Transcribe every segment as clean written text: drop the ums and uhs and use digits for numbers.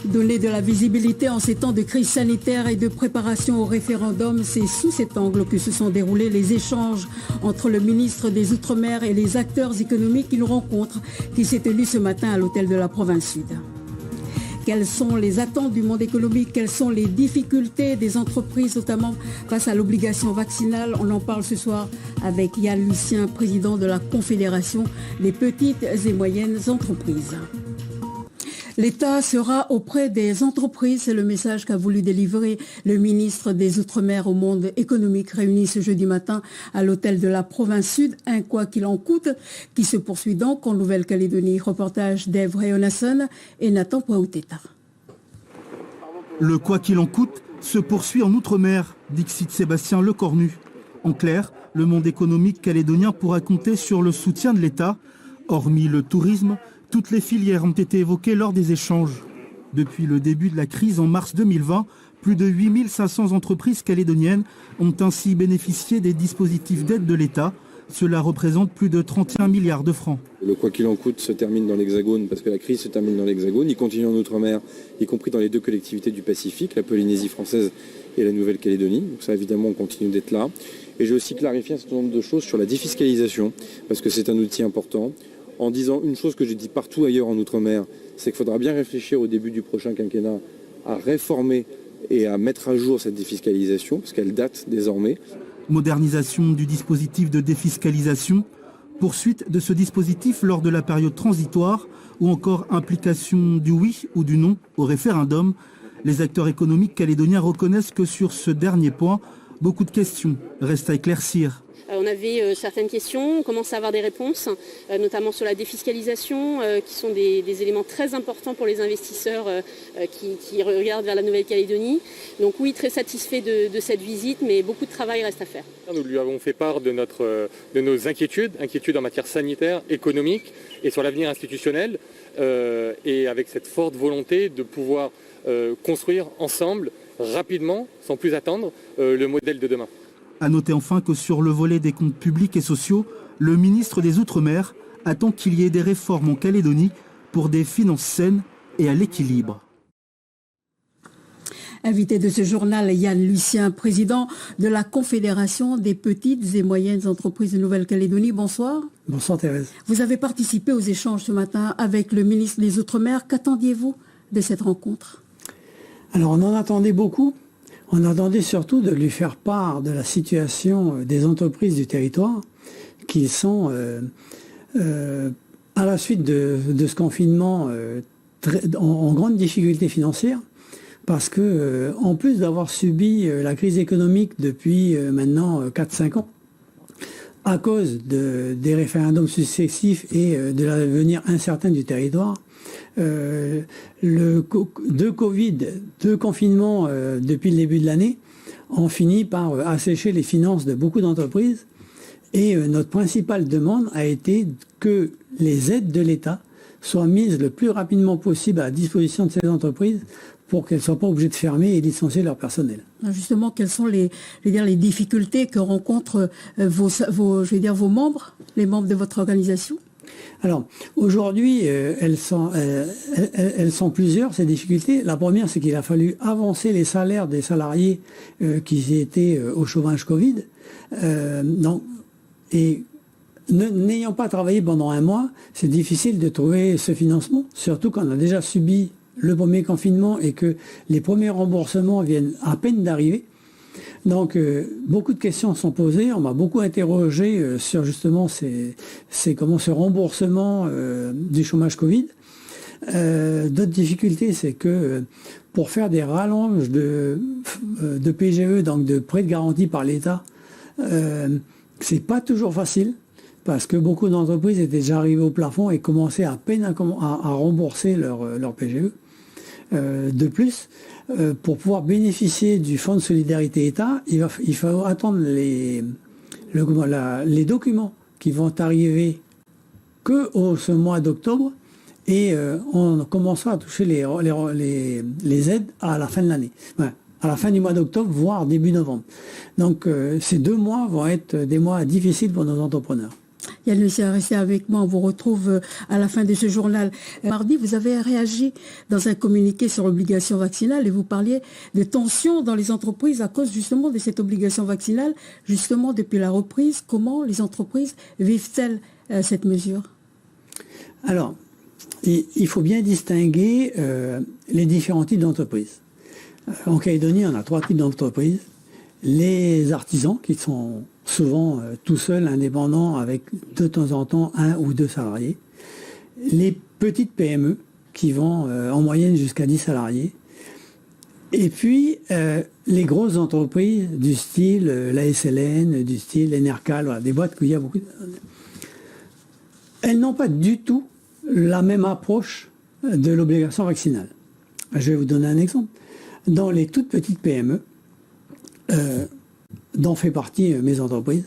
Donner de la visibilité en ces temps de crise sanitaire et de préparation au référendum, c'est sous cet angle que se sont déroulés les échanges entre le ministre des Outre-mer et les acteurs économiques, une rencontre qui s'est tenue ce matin à l'hôtel de la Province Sud. Quelles sont les attentes du monde économique? Quelles sont les difficultés des entreprises, notamment face à l'obligation vaccinale? On en parle ce soir avec Yann Lucien, président de la Confédération des petites et moyennes entreprises. L'État sera auprès des entreprises, c'est le message qu'a voulu délivrer le ministre des Outre-mer au monde économique réuni ce jeudi matin à l'hôtel de la Province Sud. Un quoi qu'il en coûte qui se poursuit donc en Nouvelle-Calédonie. Reportage d'Ève Réonasson et Nathan Pouaouteta. Le quoi qu'il en coûte se poursuit en Outre-mer, dixit Sébastien Lecornu. En clair, le monde économique calédonien pourra compter sur le soutien de l'État. Hormis le tourisme, toutes les filières ont été évoquées lors des échanges. Depuis le début de la crise en mars 2020, plus de 8500 entreprises calédoniennes ont ainsi bénéficié des dispositifs d'aide de l'État. Cela représente plus de 31 milliards de francs. Le quoi qu'il en coûte se termine dans l'Hexagone parce que la crise se termine dans l'Hexagone. Il continue en Outre-mer, y compris dans les deux collectivités du Pacifique, la Polynésie française et la Nouvelle-Calédonie. Donc ça, évidemment, on continue d'être là. Et j'ai aussi clarifié un certain nombre de choses sur la défiscalisation parce que c'est un outil important. En disant une chose que j'ai dit partout ailleurs en Outre-mer, c'est qu'il faudra bien réfléchir au début du prochain quinquennat à réformer et à mettre à jour cette défiscalisation, parce qu'elle date désormais. Modernisation du dispositif de défiscalisation, poursuite de ce dispositif lors de la période transitoire ou encore implication du oui ou du non au référendum. Les acteurs économiques calédoniens reconnaissent que sur ce dernier point, beaucoup de questions restent à éclaircir. On avait certaines questions, on commence à avoir des réponses, notamment sur la défiscalisation, qui sont des éléments très importants pour les investisseurs qui regardent vers la Nouvelle-Calédonie. Donc oui, très satisfait de cette visite, mais beaucoup de travail reste à faire. Nous lui avons fait part de nos inquiétudes en matière sanitaire, économique et sur l'avenir institutionnel, et avec cette forte volonté de pouvoir construire ensemble, rapidement, sans plus attendre, le modèle de demain. À noter enfin que sur le volet des comptes publics et sociaux, le ministre des Outre-mer attend qu'il y ait des réformes en Calédonie pour des finances saines et à l'équilibre. Invité de ce journal, Yann Lucien, président de la Confédération des petites et moyennes entreprises de Nouvelle-Calédonie. Bonsoir. Bonsoir Thérèse. Vous avez participé aux échanges ce matin avec le ministre des Outre-mer. Qu'attendiez-vous de cette rencontre? Alors on en attendait beaucoup. On attendait surtout de lui faire part de la situation des entreprises du territoire qui sont, à la suite de ce confinement, en grande difficulté financière parce que, en plus d'avoir subi la crise économique depuis maintenant 4-5 ans, à cause des référendums successifs et de l'avenir incertain du territoire, deux Covid, deux confinements depuis le début de l'année ont fini par assécher les finances de beaucoup d'entreprises et notre principale demande a été que les aides de l'État soient mises le plus rapidement possible à la disposition de ces entreprises pour qu'elles ne soient pas obligées de fermer et licencier leur personnel. Justement, quelles sont les difficultés que rencontrent vos membres, les membres de votre organisation? Alors, aujourd'hui, elles sont plusieurs, ces difficultés. La première, c'est qu'il a fallu avancer les salaires des salariés qui étaient au chômage Covid. N'ayant pas travaillé pendant un mois, c'est difficile de trouver ce financement, surtout qu'on a déjà subi le premier confinement et que les premiers remboursements viennent à peine d'arriver. Donc, beaucoup de questions sont posées. On m'a beaucoup interrogé sur justement ce remboursement du chômage Covid. D'autres difficultés, c'est que pour faire des rallonges de PGE, donc de prêts de garantie par l'État, c'est pas toujours facile parce que beaucoup d'entreprises étaient déjà arrivées au plafond et commençaient à peine à rembourser leur PGE. De plus, pour pouvoir bénéficier du Fonds de solidarité État, il faut attendre les documents qui vont arriver que ce mois d'octobre et on commencera à toucher les aides à la fin de l'année, à la fin du mois d'octobre, voire début novembre. Donc ces 2 mois vont être des mois difficiles pour nos entrepreneurs. Yann Lucien, restez avec moi, on vous retrouve à la fin de ce journal. Mardi, vous avez réagi dans un communiqué sur l'obligation vaccinale et vous parliez de tensions dans les entreprises à cause justement de cette obligation vaccinale. Justement, depuis la reprise, comment les entreprises vivent-elles cette mesure? Alors, il faut bien distinguer les différents types d'entreprises. En Calédonie, on a 3 types d'entreprises. Les artisans, qui sont souvent tout seuls, indépendants, avec de temps en temps 1 ou 2 salariés. Les petites PME, qui vont en moyenne jusqu'à 10 salariés. Et puis, les grosses entreprises du style la SLN, du style Enercal, voilà, des boîtes où il y a beaucoup de... Elles n'ont pas du tout la même approche de l'obligation vaccinale. Je vais vous donner un exemple. Dans les toutes petites PME, dont fait partie mes entreprises,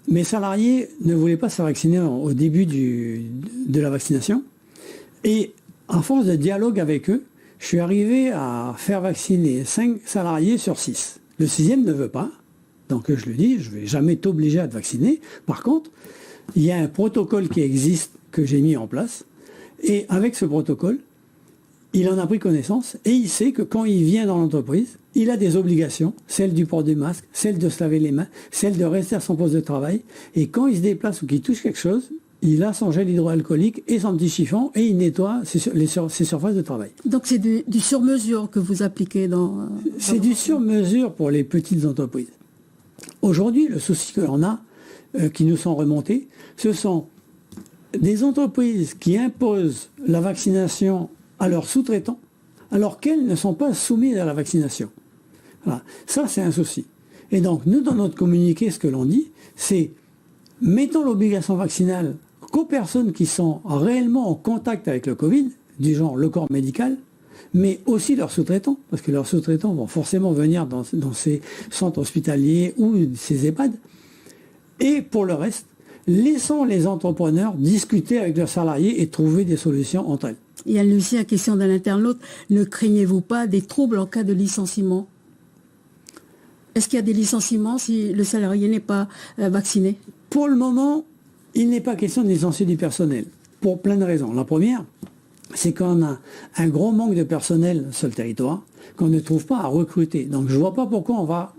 mes salariés ne voulaient pas se faire vacciner au début de la vaccination. Et à force de dialogue avec eux, je suis arrivé à faire vacciner 5 salariés sur 6. Le 6e ne veut pas. Donc je lui dis, je ne vais jamais t'obliger à te vacciner. Par contre, il y a un protocole qui existe que j'ai mis en place. Et avec ce protocole, il en a pris connaissance et il sait que quand il vient dans l'entreprise, il a des obligations, celle du port du masque, celle de se laver les mains, celle de rester à son poste de travail. Et quand il se déplace ou qu'il touche quelque chose, il a son gel hydroalcoolique et son petit chiffon et il nettoie ses surfaces de travail. Donc c'est du sur-mesure que vous appliquez dans... C'est du sur-mesure pour les petites entreprises. Aujourd'hui, le souci que l'on a, qui nous sont remontés, ce sont des entreprises qui imposent la vaccination à leurs sous-traitants, alors qu'elles ne sont pas soumises à la vaccination. Voilà. Ça, c'est un souci. Et donc, nous, dans notre communiqué, ce que l'on dit, c'est mettons l'obligation vaccinale qu'aux personnes qui sont réellement en contact avec le Covid, du genre le corps médical, mais aussi leurs sous-traitants, parce que leurs sous-traitants vont forcément venir dans ces centres hospitaliers ou ces EHPAD. Et pour le reste, laissons les entrepreneurs discuter avec leurs salariés et trouver des solutions entre elles. Yann Lucien, question d'un internaute, ne craignez-vous pas des troubles en cas de licenciement? Est-ce qu'il y a des licenciements si le salarié n'est pas vacciné? Pour le moment, il n'est pas question de licencier du personnel, pour plein de raisons. La première, c'est qu'on a un gros manque de personnel sur le territoire, qu'on ne trouve pas à recruter. Donc je ne vois pas pourquoi on va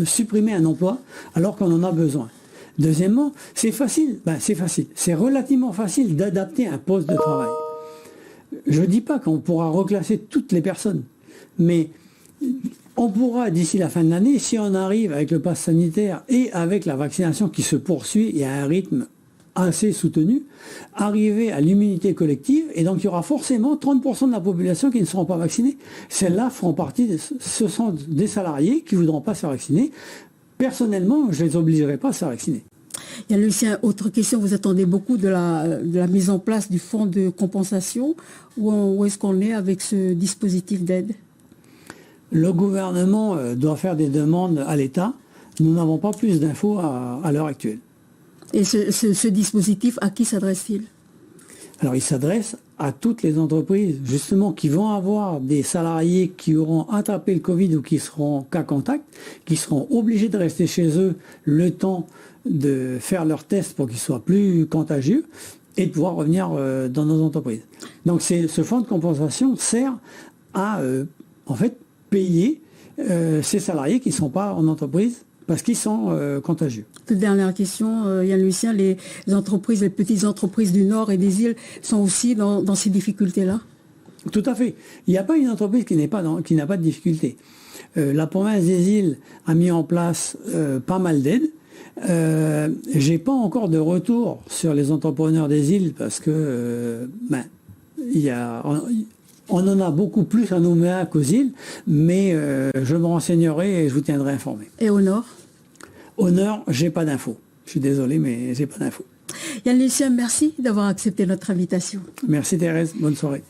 supprimer un emploi alors qu'on en a besoin. Deuxièmement, c'est facile, c'est relativement facile d'adapter un poste de travail. Je ne dis pas qu'on pourra reclasser toutes les personnes, mais on pourra, d'ici la fin de l'année, si on arrive avec le pass sanitaire et avec la vaccination qui se poursuit et à un rythme assez soutenu, arriver à l'immunité collective, et donc il y aura forcément 30% de la population qui ne seront pas vaccinés. Celles-là feront partie, ce sont des salariés qui ne voudront pas se faire vacciner. Personnellement, je ne les obligerai pas à se faire vacciner. Yann Lucien, autre question, vous attendez beaucoup de la mise en place du fonds de compensation. Où est-ce qu'on est avec ce dispositif d'aide? Le gouvernement doit faire des demandes à l'État. Nous n'avons pas plus d'infos à l'heure actuelle. Et ce dispositif, à qui s'adresse-t-il? Alors il s'adresse à toutes les entreprises, justement, qui vont avoir des salariés qui auront attrapé le Covid ou qui seront cas contact, qui seront obligés de rester chez eux le temps de faire leurs tests pour qu'ils soient plus contagieux et de pouvoir revenir dans nos entreprises. Donc ce fonds de compensation sert à, en fait, payer ces salariés qui ne sont pas en entreprise parce qu'ils sont contagieux. Toute dernière question, Yann Lucien, les entreprises, les petites entreprises du Nord et des îles sont aussi dans ces difficultés-là? Tout à fait. Il n'y a pas une entreprise qui n'a pas de difficultés. La province des îles a mis en place pas mal d'aides. J'ai pas encore de retour sur les entrepreneurs des îles parce que on en a beaucoup plus à Nouméa qu'aux îles, mais je me renseignerai et je vous tiendrai informé. Et au Nord? Au Nord, j'ai pas d'infos. Je suis désolé, mais j'ai pas d'infos. Yann Lucien, merci d'avoir accepté notre invitation. Merci Thérèse, bonne soirée.